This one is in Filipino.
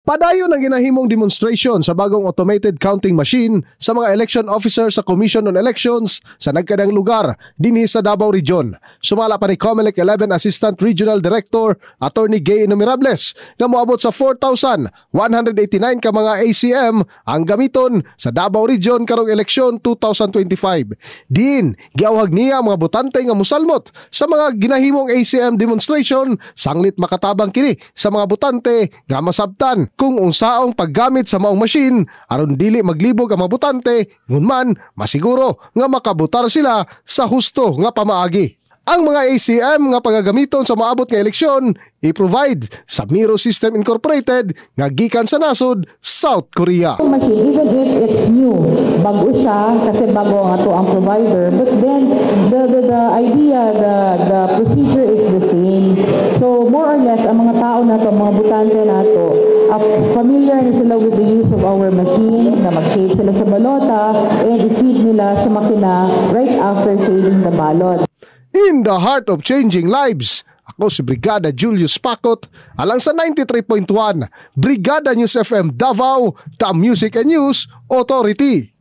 Padayon ang ginahimong demonstration sa bagong automated counting machine sa mga election officers sa Commission on Elections sa nagkadang lugar dinhi sa Davao Region. Sumala pa ni COMELEC 11 Assistant Regional Director Attorney Gay Enumerables na moabot sa 4,189 ka mga ACM ang gamiton sa Davao Region karong eleksyon 2025. Diin, giawhag niya ang mga botante nga musalmot sa mga ginahimong ACM demonstration sanglit makatabang kini sa mga botante nga masabtan kung unsaong paggamit sa maong machine aron dili maglibog ang mga botante ngunman masiguro nga makabutar sila sa husto nga pamaagi. Ang mga ACM nga pagagamiton sa maabot nga eleksyon i-provide sa Miro System Incorporated nga gikan sa nasod South Korea. Machine, even if it's new, bago siya kasi bago ang ato ang provider, but then the idea, the procedure is the same. So more or less ang mga tao na to, mga botante na to, familiar na sila with the use of our machine, na mag-shade sila sa balota and i-feed nila sa makina right after shading the ballot. In the heart of changing lives, ako si Brigada Julius Pacot, alang sa 93.1 Brigada News FM Davao, the Music and News Authority.